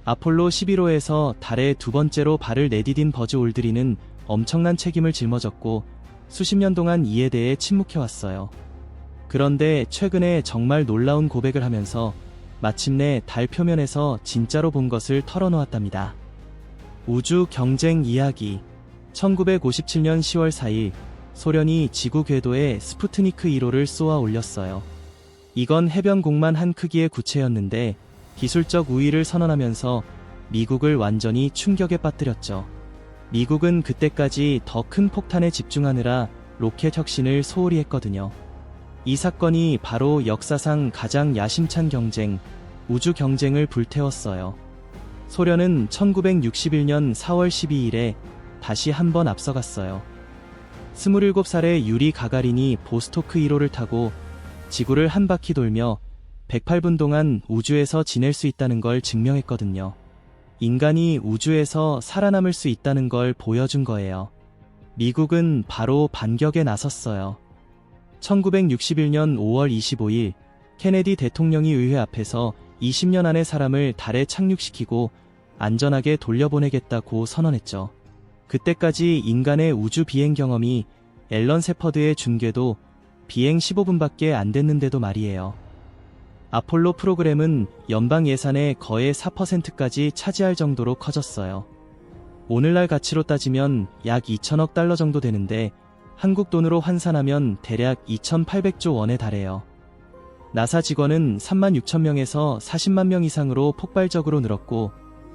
아폴로 11호에서 달에 두 번째로 발을 내디딘 버즈 올드린은 엄청난 책임을 짊어졌고 수십 년 동안 이에 대해 침묵해왔어요. 그런데 최근에 정말 놀라운 고백을 하면서 마침내 달 표면에서 진짜로 본 것을 털어놓았답니다. 우주 경쟁 이야기. 1957년 10월 4일 소련이 지구 궤도에 스푸트니크 1호를 쏘아 올렸어요. 이건 해변공만 한 크기의 구체였는데 기술적 우위를 선언하면서 미국을 완전히 충격에 빠뜨렸죠. 미국은 그때까지 더 큰 폭탄에 집중하느라 로켓 혁신을 소홀히 했거든요. 이 사건이 바로 역사상 가장 야심찬 경쟁, 우주 경쟁을 불태웠어요. 소련은 1961년 4월 12일에 다시 한번 앞서갔어요. 27살의 유리 가가린이 보스토크 1호를 타고 지구를 한 바퀴 돌며 108분 동안 우주에서 지낼 수 있다는 걸 증명했거든요. 인간이 우주에서 살아남을 수 있다는 걸 보여준 거예요. 미국은 바로 반격에 나섰어요. 1961년 5월 25일 케네디 대통령이 의회 앞에서 20년 안에 사람을 달에 착륙시키고 안전하게 돌려보내겠다고 선언했죠. 그때까지 인간의 우주 비행 경험이 앨런 세퍼드의 중궤도 비행 15분밖에 안 됐는데도 말이에요. 아폴로 프로그램은 연방 예산의 거의 4%까지 차지할 정도로 커졌어요. 오늘날 가치로 따지면 약 2천억 달러 정도 되는데 한국 돈으로 환산하면 대략 2,800조 원에 달해요. 나사 직원은 3만 6천 명에서 40만 명 이상으로 폭발적으로 늘었고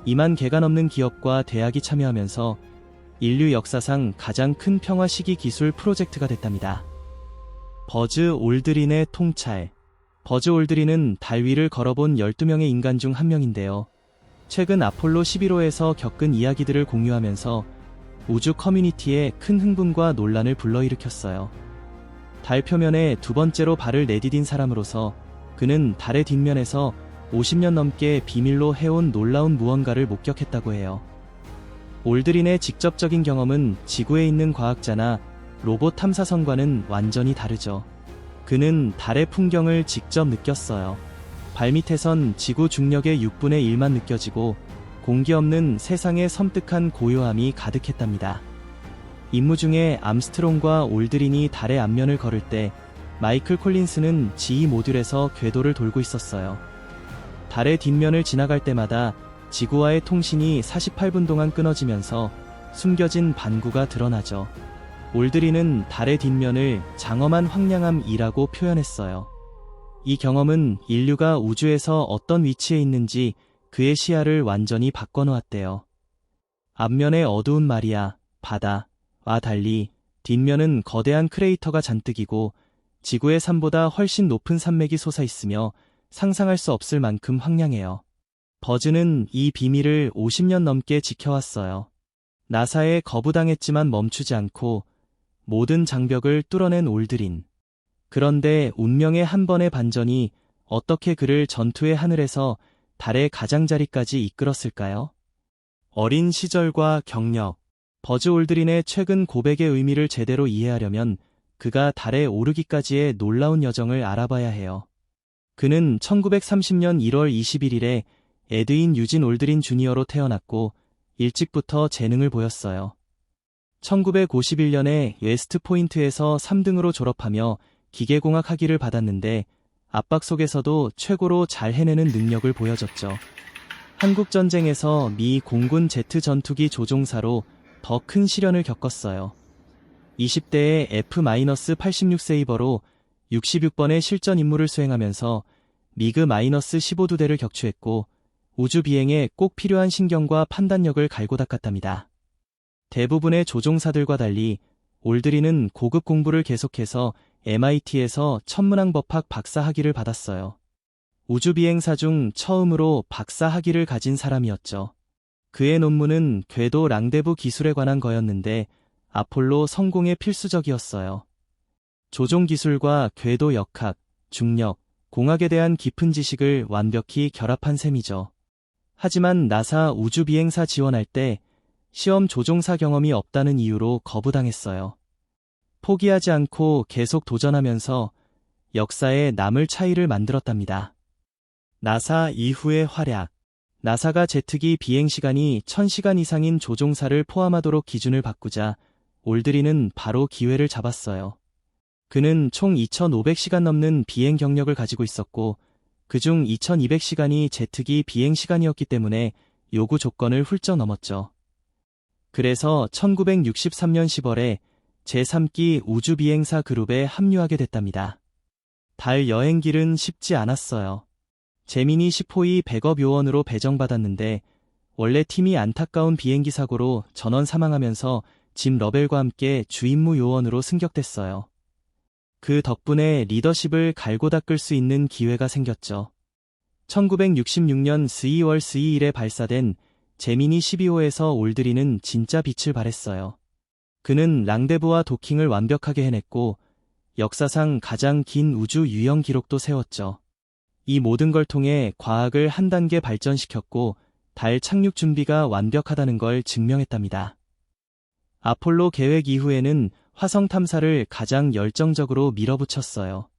2만 개가 넘는 기업과 대학이 참여하면서 인류 역사상 가장 큰 평화 시기 기술 프로젝트가 됐답니다. 버즈 올드린의 통찰. 버즈 올드린은 달 위를 걸어본 12명의 인간 중 한 명인데요. 최근 아폴로 11호에서 겪은 이야기들을 공유하면서 우주 커뮤니티에 큰 흥분과 논란을 불러일으켰어요. 달 표면에 두 번째로 발을 내디딘 사람으로서 그는 달의 뒷면에서 50년 넘게 비밀로 해온 놀라운 무언가를 목격했다고 해요. 올드린의 직접적인 경험은 지구에 있는 과학자나 로봇 탐사선과는 완전히 다르죠. 그는 달의 풍경을 직접 느꼈어요. 발밑에선 지구 중력의 6분의 1만 느껴지고 공기 없는 세상의 섬뜩한 고요함이 가득했답니다. 임무 중에 암스트롱과 올드린이 달의 앞면을 걸을 때 마이클 콜린스는 지휘 모듈에서 궤도를 돌고 있었어요. 달의 뒷면을 지나갈 때마다 지구와의 통신이 48분 동안 끊어지면서 숨겨진 반구가 드러나죠. 올드린은 달의 뒷면을 장엄한 황량함이라고 표현했어요. 이 경험은 인류가 우주에서 어떤 위치에 있는지 그의 시야를 완전히 바꿔놓았대요. 앞면의 어두운 마리아, 바다와 달리 뒷면은 거대한 크레이터가 잔뜩이고 지구의 산보다 훨씬 높은 산맥이 솟아있으며 상상할 수 없을 만큼 황량해요. 버즈는 이 비밀을 50년 넘게 지켜왔어요. 나사에 거부당했지만 멈추지 않고 모든 장벽을 뚫어낸 올드린. 그런데 운명의 한 번의 반전이 어떻게 그를 전투의 하늘에서 달의 가장자리까지 이끌었을까요? 어린 시절과 경력. 버즈 올드린의 최근 고백의 의미를 제대로 이해하려면 그가 달에 오르기까지의 놀라운 여정을 알아봐야 해요. 그는 1930년 1월 21일에 에드윈 유진 올드린 주니어로 태어났고 일찍부터 재능을 보였어요. 1951년에 웨스트 포인트에서 3등으로 졸업하며 기계공학 학위를 받았는데 압박 속에서도 최고로 잘 해내는 능력을 보여줬죠. 한국전쟁에서 미 공군 제트 전투기 조종사로 더 큰 시련을 겪었어요. 20대에 F-86 세이버로 66번의 실전 임무를 수행하면서 미그-15두 대를 격추했고 우주 비행에 꼭 필요한 신경과 판단력을 갈고 닦았답니다. 대부분의 조종사들과 달리 올드린은 고급 공부를 계속해서 MIT에서 천문항법학 박사 학위를 받았어요. 우주 비행사 중 처음으로 박사 학위를 가진 사람이었죠. 그의 논문은 궤도 랑데부 기술에 관한 거였는데 아폴로 성공에 필수적이었어요. 조종 기술과 궤도 역학, 중력, 공학에 대한 깊은 지식을 완벽히 결합한 셈이죠. 하지만 나사 우주 비행사 지원할 때 시험 조종사 경험이 없다는 이유로 거부당했어요. 포기하지 않고 계속 도전하면서 역사에 남을 차이를 만들었답니다. 나사 이후의 활약. 나사가 제트기 비행시간이 1000시간 이상인 조종사를 포함하도록 기준을 바꾸자 올드린은 바로 기회를 잡았어요. 그는 총 2500시간 넘는 비행 경력을 가지고 있었고 그중 2200시간이 제트기 비행시간이었기 때문에 요구 조건을 훌쩍 넘었죠. 그래서 1963년 10월에 제3기 우주비행사 그룹에 합류하게 됐답니다. 달 여행길은 쉽지 않았어요. 제미니 10호이 백업 요원으로 배정받았는데 원래 팀이 안타까운 비행기 사고로 전원 사망하면서 짐 러벨과 함께 주임무 요원으로 승격됐어요. 그 덕분에 리더십을 갈고 닦을 수 있는 기회가 생겼죠. 1966년 12월 12일에 발사된 제미니 12호에서 올드린은 진짜 빛을 발했어요. 그는 랑데부와 도킹을 완벽하게 해냈고 역사상 가장 긴 우주 유영 기록도 세웠죠. 이 모든 걸 통해 과학을 한 단계 발전시켰고 달 착륙 준비가 완벽하다는 걸 증명했답니다. 아폴로 계획 이후에는 화성 탐사를 가장 열정적으로 밀어붙였어요.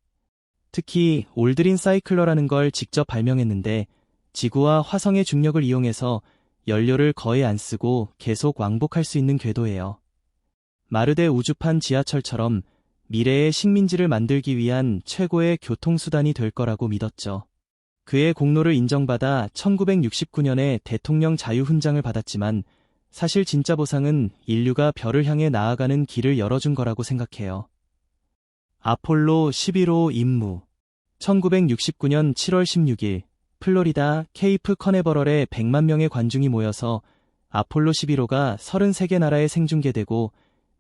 특히 올드린 사이클러라는 걸 직접 발명했는데 지구와 화성의 중력을 이용해서 연료를 거의 안 쓰고 계속 왕복할 수 있는 궤도예요. 마르데 우주판 지하철처럼 미래의 식민지를 만들기 위한 최고의 교통수단이 될 거라고 믿었죠. 그의 공로를 인정받아 1969년에 대통령 자유훈장을 받았지만 사실 진짜 보상은 인류가 별을 향해 나아가는 길을 열어준 거라고 생각해요. 아폴로 11호 임무 1969년 7월 16일 플로리다 케이프 커네버럴에 100만 명의 관중이 모여서 아폴로 11호가 33개 나라에 생중계되고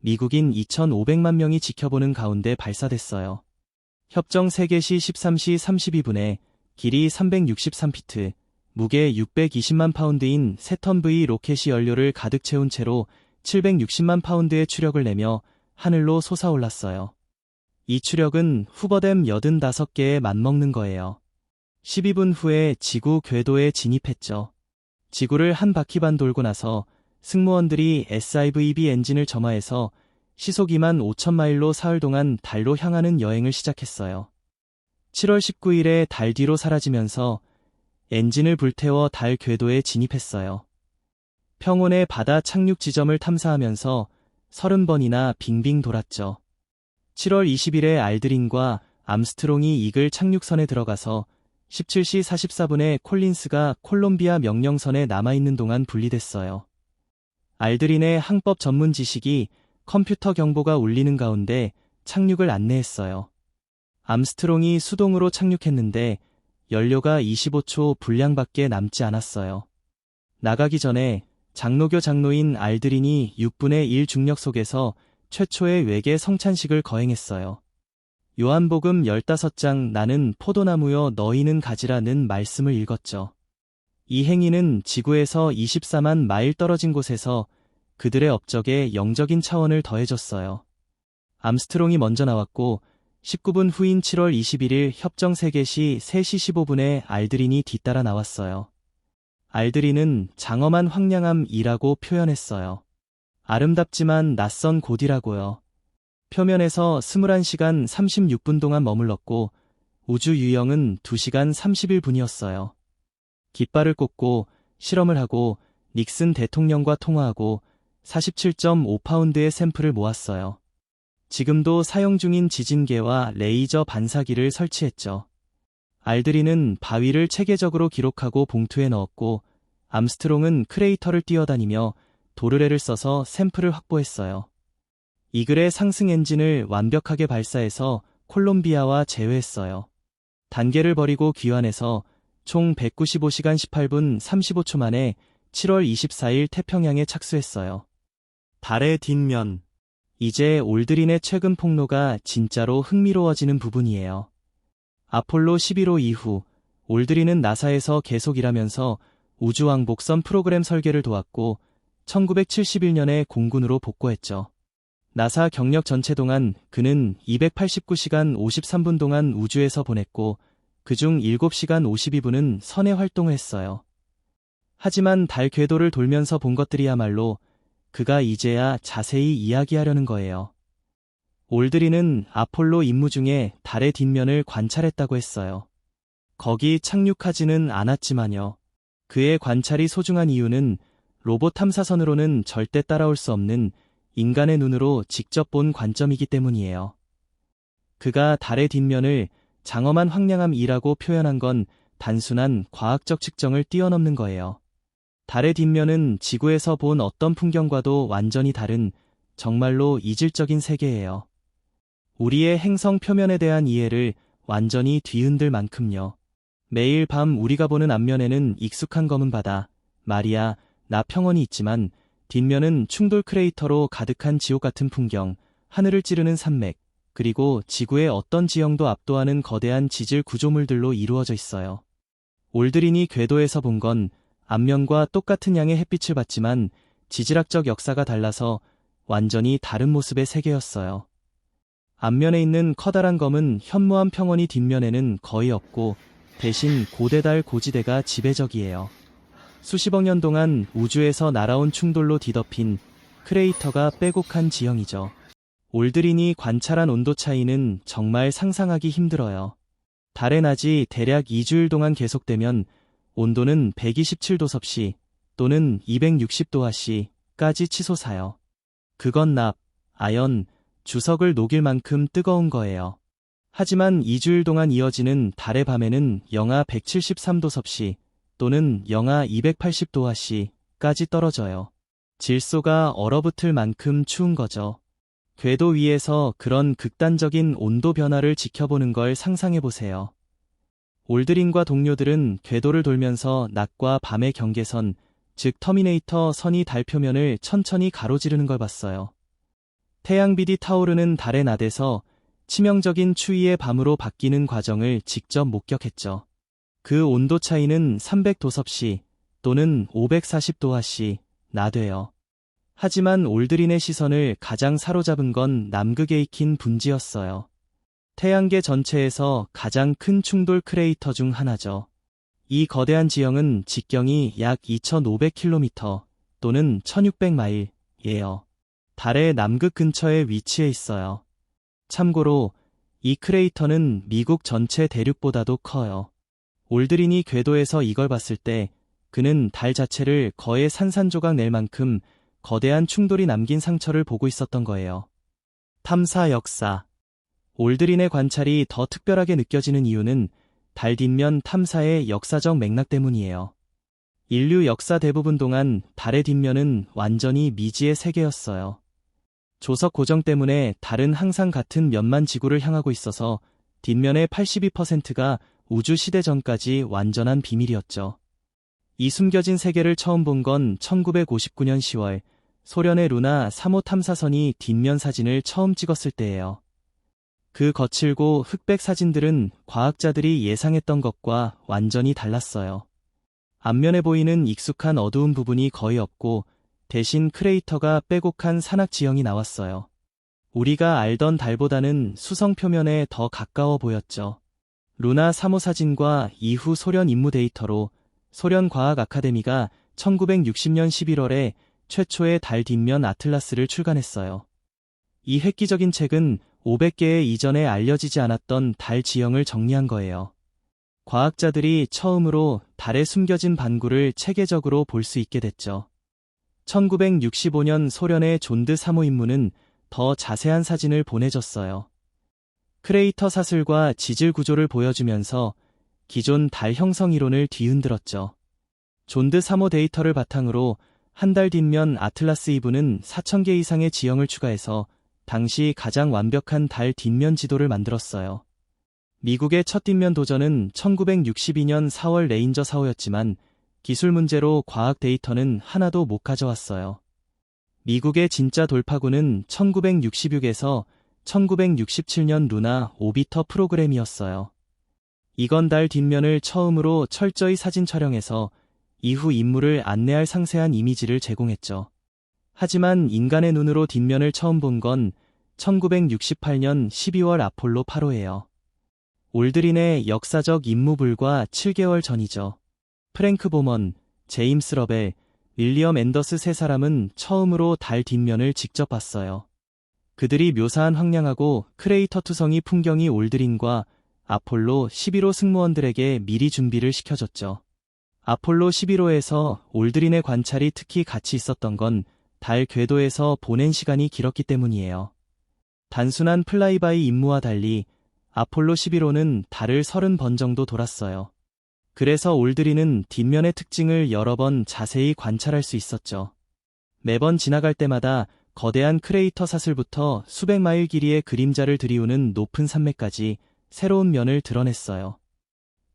미국인 2,500만 명이 지켜보는 가운데 발사됐어요. 협정 세계시 13시 32분에 길이 363피트, 무게 620만 파운드인 세턴 V 로켓이 연료를 가득 채운 채로 760만 파운드의 추력을 내며 하늘로 솟아올랐어요. 이 추력은 후버댐 85개에 맞먹는 거예요. 12분 후에 지구 궤도에 진입했죠. 지구를 한 바퀴 반 돌고 나서 승무원들이 SIVB 엔진을 점화해서 시속 2만 5천 마일로 사흘 동안 달로 향하는 여행을 시작했어요. 7월 19일에 달 뒤로 사라지면서 엔진을 불태워 달 궤도에 진입했어요. 평온의 바다 착륙 지점을 탐사하면서 30번이나 빙빙 돌았죠. 7월 20일에 알드린과 암스트롱이 이글 착륙선에 들어가서 17시 44분에 콜린스가 콜롬비아 명령선에 남아있는 동안 분리됐어요. 알드린의 항법 전문 지식이 컴퓨터 경보가 울리는 가운데 착륙을 안내했어요. 암스트롱이 수동으로 착륙했는데 연료가 25초 분량밖에 남지 않았어요. 나가기 전에 장로교 장로인 알드린이 6분의 1 중력 속에서 최초의 외계 성찬식을 거행했어요. 요한복음 15장 나는 포도나무여 너희는 가지라는 말씀을 읽었죠. 이 행위는 지구에서 24만 마일 떨어진 곳에서 그들의 업적에 영적인 차원을 더해줬어요. 암스트롱이 먼저 나왔고 19분 후인 7월 21일 협정 세계시 3시 15분에 알드린이 뒤따라 나왔어요. 알드린은 장엄한 황량함이라고 표현했어요. 아름답지만 낯선 곳이라고요. 표면에서 21시간 36분 동안 머물렀고 우주 유영은 2시간 31분이었어요. 깃발을 꽂고 실험을 하고 닉슨 대통령과 통화하고 47.5파운드의 샘플을 모았어요. 지금도 사용 중인 지진계와 레이저 반사기를 설치했죠. 알드린은 바위를 체계적으로 기록하고 봉투에 넣었고 암스트롱은 크레이터를 뛰어다니며 도르래를 써서 샘플을 확보했어요. 이글의 상승 엔진을 완벽하게 발사해서 콜롬비아와 제외했어요. 단계를 버리고 귀환해서 총 195시간 18분 35초 만에 7월 24일 태평양에 착수했어요. 달의 뒷면. 이제 올드린의 최근 폭로가 진짜로 흥미로워지는 부분이에요. 아폴로 11호 이후 올드린은 나사에서 계속 일하면서 우주왕복선 프로그램 설계를 도왔고 1971년에 공군으로 복구했죠. 나사 경력 전체 동안 그는 289시간 53분 동안 우주에서 보냈고 그중 7시간 52분은 선에 활동을 했어요. 하지만 달 궤도를 돌면서 본 것들이야말로 그가 이제야 자세히 이야기하려는 거예요. 올드린은 아폴로 임무 중에 달의 뒷면을 관찰했다고 했어요. 거기 착륙하지는 않았지만요. 그의 관찰이 소중한 이유는 로봇 탐사선으로는 절대 따라올 수 없는 인간의 눈으로 직접 본 관점이기 때문이에요. 그가 달의 뒷면을 장엄한 황량함이라고 표현한 건 단순한 과학적 측정을 뛰어넘는 거예요. 달의 뒷면은 지구에서 본 어떤 풍경과도 완전히 다른 정말로 이질적인 세계예요. 우리의 행성 표면에 대한 이해를 완전히 뒤흔들 만큼요. 매일 밤 우리가 보는 앞면에는 익숙한 검은 바다, 마리아, 나 평원이 있지만 뒷면은 충돌 크레이터로 가득한 지옥 같은 풍경, 하늘을 찌르는 산맥, 그리고 지구의 어떤 지형도 압도하는 거대한 지질 구조물들로 이루어져 있어요. 올드린이 궤도에서 본 건 앞면과 똑같은 양의 햇빛을 받지만 지질학적 역사가 달라서 완전히 다른 모습의 세계였어요. 앞면에 있는 커다란 검은 현무암 평원이 뒷면에는 거의 없고 대신 고대달 고지대가 지배적이에요. 수십억 년 동안 우주에서 날아온 충돌로 뒤덮인 크레이터가 빼곡한 지형이죠. 올드린이 관찰한 온도 차이는 정말 상상하기 힘들어요. 달의 낮이 대략 2주일 동안 계속되면 온도는 127도 섭씨 또는 260도 하씨까지 치솟아요. 그건 납, 아연, 주석을 녹일 만큼 뜨거운 거예요. 하지만 2주일 동안 이어지는 달의 밤에는 영하 173도 섭씨 또는 영하 280도 하씨까지 떨어져요. 질소가 얼어붙을 만큼 추운 거죠. 궤도 위에서 그런 극단적인 온도 변화를 지켜보는 걸 상상해보세요. 올드린과 동료들은 궤도를 돌면서 낮과 밤의 경계선, 즉 터미네이터 선이 달 표면을 천천히 가로지르는 걸 봤어요. 태양빛이 타오르는 달의 낮에서 치명적인 추위의 밤으로 바뀌는 과정을 직접 목격했죠. 그 온도 차이는 300도 섭씨 또는 540도 하씨 나돼요. 하지만 올드린의 시선을 가장 사로잡은 건 남극에 익힌 분지였어요. 태양계 전체에서 가장 큰 충돌 크레이터 중 하나죠. 이 거대한 지형은 직경이 약 2,500km 또는 1,600마일이에요. 달의 남극 근처에 위치해 있어요. 참고로 이 크레이터는 미국 전체 대륙보다도 커요. 올드린이 궤도에서 이걸 봤을 때 그는 달 자체를 거의 산산조각 낼 만큼 거대한 충돌이 남긴 상처를 보고 있었던 거예요. 탐사 역사. 올드린의 관찰이 더 특별하게 느껴지는 이유는 달 뒷면 탐사의 역사적 맥락 때문이에요. 인류 역사 대부분 동안 달의 뒷면은 완전히 미지의 세계였어요. 조석 고정 때문에 달은 항상 같은 면만 지구를 향하고 있어서 뒷면의 82%가 우주 시대 전까지 완전한 비밀이었죠. 이 숨겨진 세계를 처음 본 건 1959년 10월 소련의 루나 3호 탐사선이 뒷면 사진을 처음 찍었을 때예요. 그 거칠고 흑백 사진들은 과학자들이 예상했던 것과 완전히 달랐어요. 앞면에 보이는 익숙한 어두운 부분이 거의 없고 대신 크레이터가 빼곡한 산악 지형이 나왔어요. 우리가 알던 달보다는 수성 표면에 더 가까워 보였죠. 루나 3호 사진과 이후 소련 임무 데이터로 소련 과학 아카데미가 1960년 11월에 최초의 달 뒷면 아틀라스를 출간했어요. 이 획기적인 책은 500개의 이전에 알려지지 않았던 달 지형을 정리한 거예요. 과학자들이 처음으로 달에 숨겨진 반구를 체계적으로 볼 수 있게 됐죠. 1965년 소련의 존드 3호 임무는 더 자세한 사진을 보내줬어요. 크레이터 사슬과 지질 구조를 보여주면서 기존 달 형성 이론을 뒤흔들었죠. 존드 3호 데이터를 바탕으로 한 달 뒷면 아틀라스 2부는 4,000개 이상의 지형을 추가해서 당시 가장 완벽한 달 뒷면 지도를 만들었어요. 미국의 첫 뒷면 도전은 1962년 4월 레인저 4호였지만 기술 문제로 과학 데이터는 하나도 못 가져왔어요. 미국의 진짜 돌파구는 1966에서 1967년 루나 오비터 프로그램이었어요. 이건 달 뒷면을 처음으로 철저히 사진 촬영해서 이후 임무를 안내할 상세한 이미지를 제공했죠. 하지만 인간의 눈으로 뒷면을 처음 본 건 1968년 12월 아폴로 8호예요. 올드린의 역사적 임무 불과 7개월 전이죠. 프랭크 보먼, 제임스 러벨, 윌리엄 앤더스 세 사람은 처음으로 달 뒷면을 직접 봤어요. 그들이 묘사한 황량하고 크레이터 투성이 풍경이 올드린과 아폴로 11호 승무원들에게 미리 준비를 시켜줬죠. 아폴로 11호에서 올드린의 관찰이 특히 가치 있었던 건 달 궤도에서 보낸 시간이 길었기 때문이에요. 단순한 플라이바이 임무와 달리 아폴로 11호는 달을 30번 정도 돌았어요. 그래서 올드린은 뒷면의 특징을 여러 번 자세히 관찰할 수 있었죠. 매번 지나갈 때마다 거대한 크레이터 사슬부터 수백 마일 길이의 그림자를 들이우는 높은 산맥까지 새로운 면을 드러냈어요.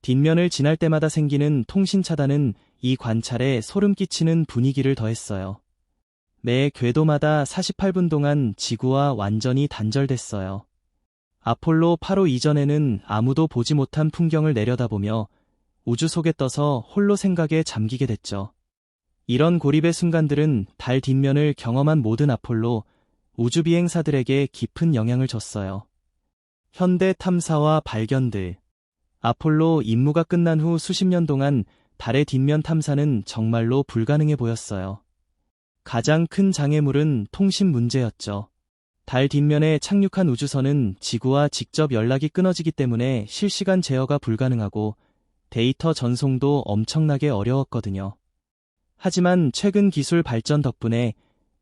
뒷면을 지날 때마다 생기는 통신 차단은 이 관찰에 소름 끼치는 분위기를 더했어요. 매 궤도마다 48분 동안 지구와 완전히 단절됐어요. 아폴로 8호 이전에는 아무도 보지 못한 풍경을 내려다보며 우주 속에 떠서 홀로 생각에 잠기게 됐죠. 이런 고립의 순간들은 달 뒷면을 경험한 모든 아폴로 우주 비행사들에게 깊은 영향을 줬어요. 현대 탐사와 발견들. 아폴로 임무가 끝난 후 수십 년 동안 달의 뒷면 탐사는 정말로 불가능해 보였어요. 가장 큰 장애물은 통신 문제였죠. 달 뒷면에 착륙한 우주선은 지구와 직접 연락이 끊어지기 때문에 실시간 제어가 불가능하고 데이터 전송도 엄청나게 어려웠거든요. 하지만 최근 기술 발전 덕분에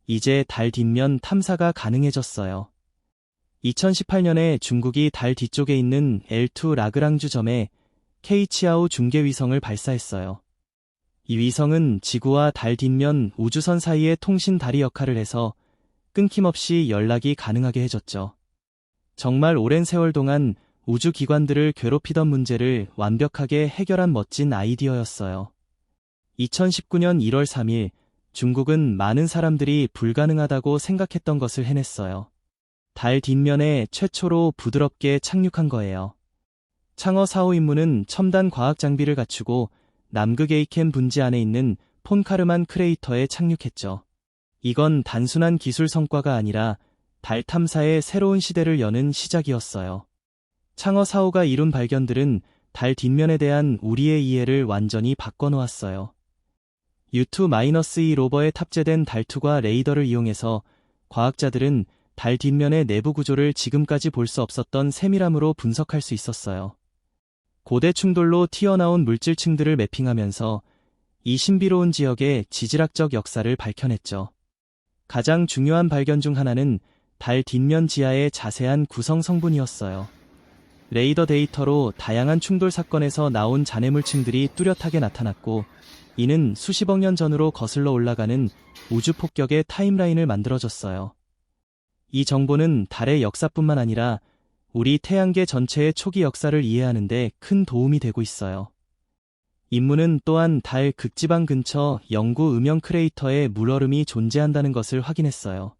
이제 달 뒷면 탐사가 가능해졌어요. 2018년에 중국이 달 뒤쪽에 있는 L2 라그랑주 점에 케이치아오 중계위성을 발사했어요. 이 위성은 지구와 달 뒷면 우주선 사이의 통신 다리 역할을 해서 끊김없이 연락이 가능하게 해줬죠. 정말 오랜 세월 동안 우주기관들을 괴롭히던 문제를 완벽하게 해결한 멋진 아이디어였어요. 2019년 1월 3일, 중국은 많은 사람들이 불가능하다고 생각했던 것을 해냈어요. 달 뒷면에 최초로 부드럽게 착륙한 거예요. 창어 4호 임무는 첨단 과학 장비를 갖추고 남극 에이켄 분지 안에 있는 폰카르만 크레이터에 착륙했죠. 이건 단순한 기술 성과가 아니라 달 탐사의 새로운 시대를 여는 시작이었어요. 창어 4호가 이룬 발견들은 달 뒷면에 대한 우리의 이해를 완전히 바꿔놓았어요. U2-2 로버에 탑재된 달투과 레이더를 이용해서 과학자들은 달 뒷면의 내부 구조를 지금까지 볼 수 없었던 세밀함으로 분석할 수 있었어요. 고대 충돌로 튀어나온 물질층들을 매핑하면서 이 신비로운 지역의 지질학적 역사를 밝혀냈죠. 가장 중요한 발견 중 하나는 달 뒷면 지하의 자세한 구성 성분이었어요. 레이더 데이터로 다양한 충돌 사건에서 나온 잔해물층들이 뚜렷하게 나타났고, 이는 수십억 년 전으로 거슬러 올라가는 우주 폭격의 타임라인을 만들어줬어요. 이 정보는 달의 역사뿐만 아니라 우리 태양계 전체의 초기 역사를 이해하는 데 큰 도움이 되고 있어요. 임무는 또한 달 극지방 근처 영구 음영 크레이터에 물얼음이 존재한다는 것을 확인했어요.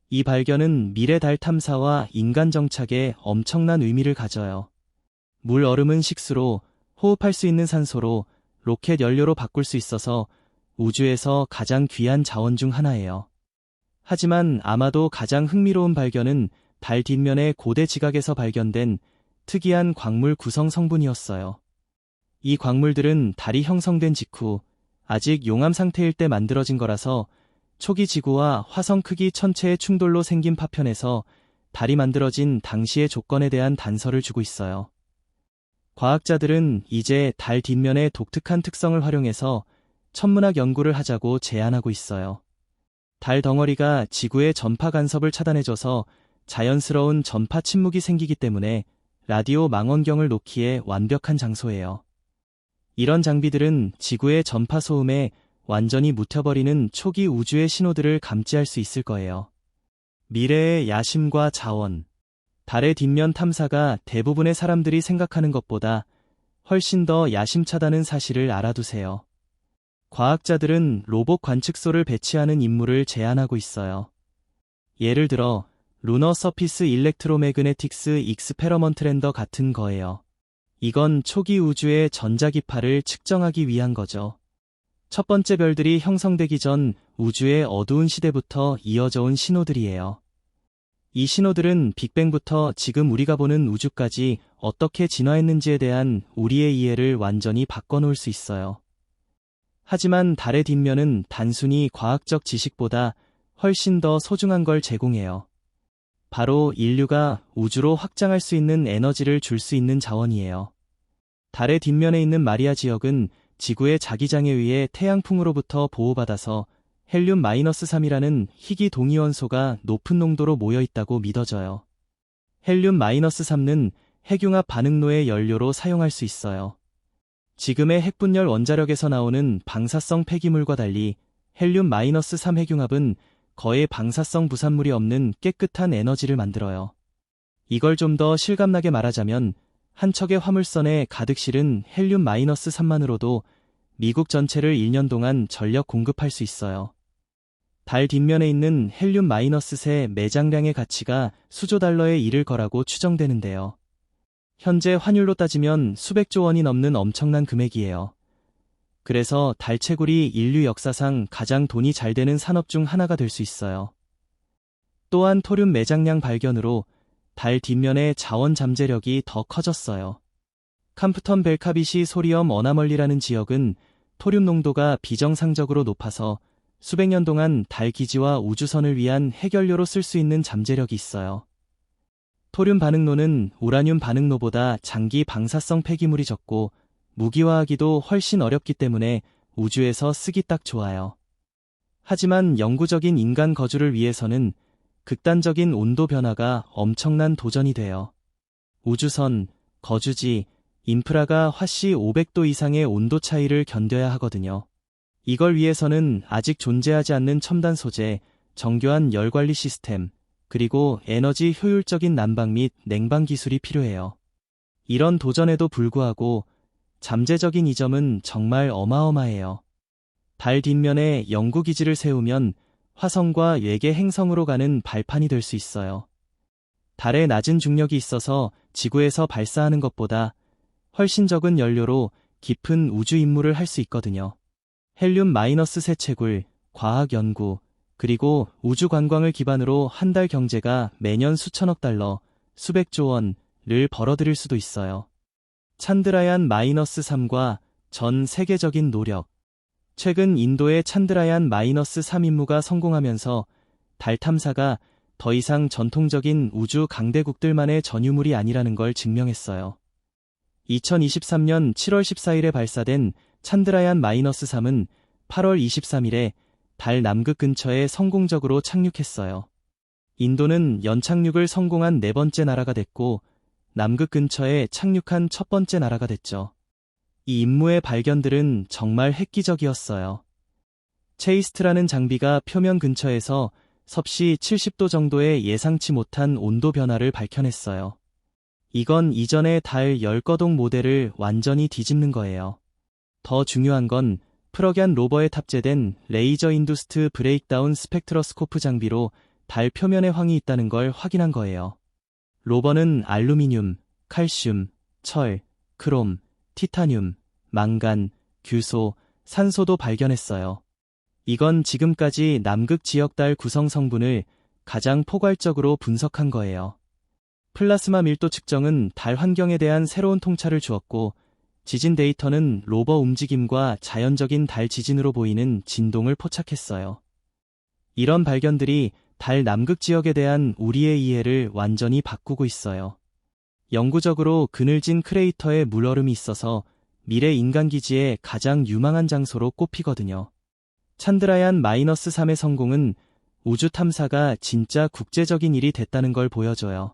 이 발견은 미래 달 탐사와 인간 정착에 엄청난 의미를 가져요. 물얼음은 식수로, 호흡할 수 있는 산소로, 로켓 연료로 바꿀 수 있어서 우주에서 가장 귀한 자원 중 하나예요. 하지만 아마도 가장 흥미로운 발견은 달 뒷면의 고대 지각에서 발견된 특이한 광물 구성 성분이었어요. 이 광물들은 달이 형성된 직후 아직 용암 상태일 때 만들어진 거라서 초기 지구와 화성 크기 천체의 충돌로 생긴 파편에서 달이 만들어진 당시의 조건에 대한 단서를 주고 있어요. 과학자들은 이제 달 뒷면의 독특한 특성을 활용해서 천문학 연구를 하자고 제안하고 있어요. 달 덩어리가 지구의 전파 간섭을 차단해줘서 자연스러운 전파 침묵이 생기기 때문에 라디오 망원경을 놓기에 완벽한 장소예요. 이런 장비들은 지구의 전파 소음에 완전히 묻혀버리는 초기 우주의 신호들을 감지할 수 있을 거예요. 미래의 야심과 자원. 달의 뒷면 탐사가 대부분의 사람들이 생각하는 것보다 훨씬 더 야심차다는 사실을 알아두세요. 과학자들은 로봇 관측소를 배치하는 임무를 제안하고 있어요. 예를 들어 루너 서피스 일렉트로매그네틱스 익스페러먼트 랜더 같은 거예요. 이건 초기 우주의 전자기파를 측정하기 위한 거죠. 첫 번째 별들이 형성되기 전 우주의 어두운 시대부터 이어져 온 신호들이에요. 이 신호들은 빅뱅부터 지금 우리가 보는 우주까지 어떻게 진화했는지에 대한 우리의 이해를 완전히 바꿔놓을 수 있어요. 하지만 달의 뒷면은 단순히 과학적 지식보다 훨씬 더 소중한 걸 제공해요. 바로 인류가 우주로 확장할 수 있는 에너지를 줄 수 있는 자원이에요. 달의 뒷면에 있는 마리아 지역은 지구의 자기장에 의해 태양풍으로부터 보호받아서 헬륨-3이라는 희귀 동위원소가 높은 농도로 모여 있다고 믿어져요. 헬륨-3는 핵융합 반응로의 연료로 사용할 수 있어요. 지금의 핵분열 원자력에서 나오는 방사성 폐기물과 달리 헬륨-3 핵융합은 거의 방사성 부산물이 없는 깨끗한 에너지를 만들어요. 이걸 좀 더 실감나게 말하자면 한 척의 화물선에 가득 실은 헬륨-3만으로도 미국 전체를 1년 동안 전력 공급할 수 있어요. 달 뒷면에 있는 헬륨-3의 매장량의 가치가 수조 달러에 이를 거라고 추정되는데요. 현재 환율로 따지면 수백조 원이 넘는 엄청난 금액이에요. 그래서 달 채굴이 인류 역사상 가장 돈이 잘 되는 산업 중 하나가 될 수 있어요. 또한 토륨 매장량 발견으로 달 뒷면의 자원 잠재력이 더 커졌어요. 캄프턴 벨카비시 소리엄 어나멀리라는 지역은 토륨 농도가 비정상적으로 높아서 수백 년 동안 달 기지와 우주선을 위한 핵연료로 쓸 수 있는 잠재력이 있어요. 토륨 반응로는 우라늄 반응로보다 장기 방사성 폐기물이 적고 무기화하기도 훨씬 어렵기 때문에 우주에서 쓰기 딱 좋아요. 하지만 영구적인 인간 거주를 위해서는 극단적인 온도 변화가 엄청난 도전이 돼요. 우주선, 거주지, 인프라가 화씨 500도 이상의 온도 차이를 견뎌야 하거든요. 이걸 위해서는 아직 존재하지 않는 첨단 소재, 정교한 열 관리 시스템, 그리고 에너지 효율적인 난방 및 냉방 기술이 필요해요. 이런 도전에도 불구하고 잠재적인 이점은 정말 어마어마해요. 달 뒷면에 연구기지를 세우면 화성과 외계 행성으로 가는 발판이 될 수 있어요. 달에 낮은 중력이 있어서 지구에서 발사하는 것보다 훨씬 적은 연료로 깊은 우주 임무를 할 수 있거든요. 헬륨-3 채굴, 과학 연구, 그리고 우주 관광을 기반으로 한 달 경제가 매년 수천억 달러, 수백조 원을 벌어들일 수도 있어요. 찬드라얀-3과 전 세계적인 노력. 최근 인도의 찬드라얀-3 임무가 성공하면서 달 탐사가 더 이상 전통적인 우주 강대국들만의 전유물이 아니라는 걸 증명했어요. 2023년 7월 14일에 발사된 찬드라얀-3은 8월 23일에 달 남극 근처에 성공적으로 착륙했어요. 인도는 연착륙을 성공한 네 번째 나라가 됐고 남극 근처에 착륙한 첫 번째 나라가 됐죠. 이 임무의 발견들은 정말 획기적이었어요. 체이스트라는 장비가 표면 근처에서 섭씨 70도 정도의 예상치 못한 온도 변화를 밝혀냈어요. 이건 이전의 달 열거동 모델을 완전히 뒤집는 거예요. 더 중요한 건 프러겐 로버에 탑재된 레이저 인두스트 브레이크다운 스펙트러스코프 장비로 달 표면에 황이 있다는 걸 확인한 거예요. 로버는 알루미늄, 칼슘, 철, 크롬, 티타늄, 망간, 규소, 산소도 발견했어요. 이건 지금까지 남극 지역 달 구성 성분을 가장 포괄적으로 분석한 거예요. 플라스마 밀도 측정은 달 환경에 대한 새로운 통찰을 주었고 지진 데이터는 로버 움직임과 자연적인 달 지진으로 보이는 진동을 포착했어요. 이런 발견들이 달 남극 지역에 대한 우리의 이해를 완전히 바꾸고 있어요. 영구적으로 그늘진 크레이터에 물얼음이 있어서 미래 인간기지의 가장 유망한 장소로 꼽히거든요. 찬드라얀-3의 성공은 우주 탐사가 진짜 국제적인 일이 됐다는 걸 보여줘요.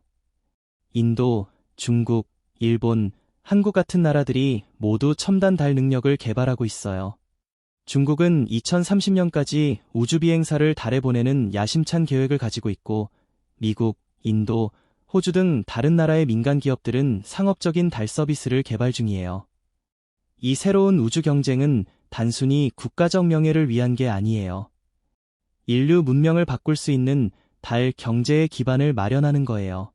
인도, 중국, 일본, 한국 같은 나라들이 모두 첨단 달 능력을 개발하고 있어요. 중국은 2030년까지 우주 비행사를 달에 보내는 야심찬 계획을 가지고 있고 미국, 인도, 호주 등 다른 나라의 민간 기업들은 상업적인 달 서비스를 개발 중이에요. 이 새로운 우주 경쟁은 단순히 국가적 명예를 위한 게 아니에요. 인류 문명을 바꿀 수 있는 달 경제의 기반을 마련하는 거예요.